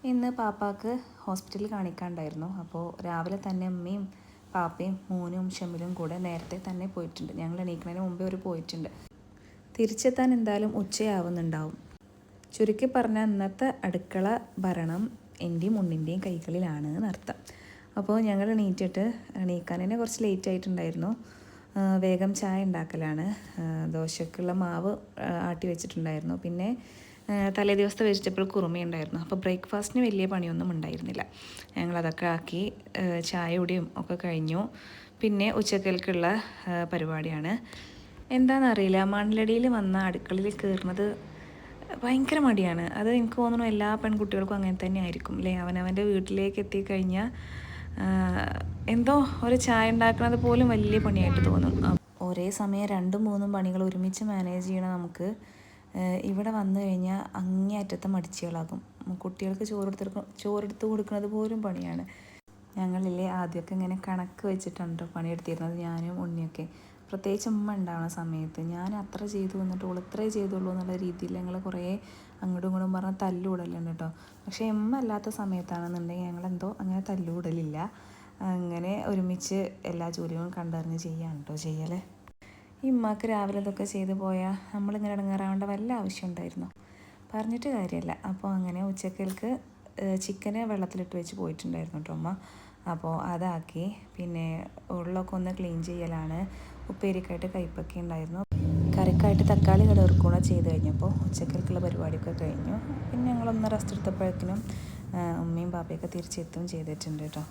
ഇന്ന് പാപ്പാക്ക് ഹോസ്പിറ്റലിൽ കാണിക്കാണ്ടായിരുന്നു. അപ്പോൾ രാവിലെ തന്നെ ഉമ്മയും പാപ്പയും മോനും ഷമിലും കൂടെ നേരത്തെ തന്നെ പോയിട്ടുണ്ട്. ഞങ്ങൾ എണീക്കുന്നതിന് മുമ്പേ അവർ പോയിട്ടുണ്ട്. തിരിച്ചെത്താൻ എന്തായാലും ഉച്ചയാവുന്നുണ്ടാവും. ചുരുക്കി പറഞ്ഞാൽ ഇന്നത്തെ അടുക്കള ഭരണം എൻ്റെയും ഉണ്ണിൻ്റെയും കൈകളിലാണ് എന്നർത്ഥം. അപ്പോൾ ഞങ്ങൾ എണീക്കാൻ തന്നെ കുറച്ച് ലേറ്റ് ആയിട്ടുണ്ടായിരുന്നു. വേഗം ചായ ഉണ്ടാക്കലാണ്. ദോശക്കുള്ള മാവ് ആട്ടി വെച്ചിട്ടുണ്ടായിരുന്നു. പിന്നെ തലേ ദിവസത്തെ വെജിറ്റബിൾ കുറുമയുണ്ടായിരുന്നു. അപ്പോൾ ബ്രേക്ക്ഫാസ്റ്റിന് വലിയ പണിയൊന്നും ഉണ്ടായിരുന്നില്ല. ഞങ്ങളതൊക്കെ ആക്കി ചായ കുടിയും ഒക്കെ കഴിഞ്ഞു. പിന്നെ ഉച്ചക്കൽക്കുള്ള പരിപാടിയാണ്. എന്താണെന്നറിയില്ല, മണ്ണിലടിയിൽ വന്ന അടുക്കളയിൽ കയറുന്നത് ഭയങ്കര മടിയാണ്. അത് എനിക്ക് തോന്നുന്നു എല്ലാ പെൺകുട്ടികൾക്കും അങ്ങനെ തന്നെ ആയിരിക്കും അല്ലേ. അവനവൻ്റെ വീട്ടിലേക്ക് എത്തിക്കഴിഞ്ഞാൽ എന്തോ ഒരു ചായ ഉണ്ടാക്കുന്നത് പോലും വലിയ പണിയായിട്ട് തോന്നും. ഒരേ സമയം 2-3 പണികൾ ഒരുമിച്ച് മാനേജ് ചെയ്യണം നമുക്ക്. ഇവിടെ വന്നു കഴിഞ്ഞാൽ അങ്ങേയറ്റത്തെ മടിച്ചുകളാകും. കുട്ടികൾക്ക് ചോറെടുത്ത് കൊടുക്കുന്നത് പോലും പണിയാണ്. ഞങ്ങളില്ലേ ആദ്യമൊക്കെ ഇങ്ങനെ കണക്ക് വെച്ചിട്ടുണ്ട് പണിയെടുത്തിരുന്നത്, ഞാനും ഉണ്ണിയൊക്കെ. പ്രത്യേകിച്ച് ഉമ്മ ഉണ്ടാവുന്ന സമയത്ത് ഞാൻ അത്ര ചെയ്തു എന്നിട്ട് ഓൾ ഇത്രേ ചെയ്തുള്ളൂ എന്നുള്ള രീതിയിൽ ഞങ്ങൾ കുറേ അങ്ങോട്ടും ഇങ്ങോട്ടും പറഞ്ഞ് തല്ലുകൂടലുണ്ട് കേട്ടോ. പക്ഷേ ഉമ്മ അല്ലാത്ത സമയത്താണെന്നുണ്ടെങ്കിൽ ഞങ്ങളെന്തോ അങ്ങനെ തല്ലുകൂടലില്ല. അങ്ങനെ ഒരുമിച്ച് എല്ലാ ജോലികളും കണ്ടറിഞ്ഞ് ചെയ്യാണ് കേട്ടോ ചെയ്യലേ. ഈ ഉമ്മാക്ക് രാവിലെ ഇതൊക്കെ ചെയ്ത് പോയാൽ നമ്മളിങ്ങനെ ഇടങ്ങാറാവേണ്ട വല്ല ആവശ്യം ഉണ്ടായിരുന്നു? പറഞ്ഞിട്ട് കാര്യമല്ല. അപ്പോൾ അങ്ങനെ ഉച്ചക്കൽക്ക് ചിക്കന് വെള്ളത്തിലിട്ട് വെച്ച് പോയിട്ടുണ്ടായിരുന്നു കേട്ടോ ഉമ്മ. അപ്പോൾ അതാക്കി. പിന്നെ ഉള്ളൊക്കെ ഒന്ന് ക്ലീൻ ചെയ്യലാണ്. ഉപ്പേരിക്കായിട്ട് കയ്പൊക്കെ ഉണ്ടായിരുന്നു. കറിക്കായിട്ട് തക്കാളി കടയിറക്കുകയും ചെയ്ത് കഴിഞ്ഞപ്പോൾ ഉച്ചക്കൽക്കുള്ള പരിപാടിയൊക്കെ കഴിഞ്ഞു. പിന്നെ ഞങ്ങളൊന്ന് റെസ്റ്റ് എടുത്തപ്പോഴേക്കിനും ഉമ്മയും പാപ്പയൊക്കെ തിരിച്ചെത്തുകയും ചെയ്തിട്ടുണ്ട് കേട്ടോ.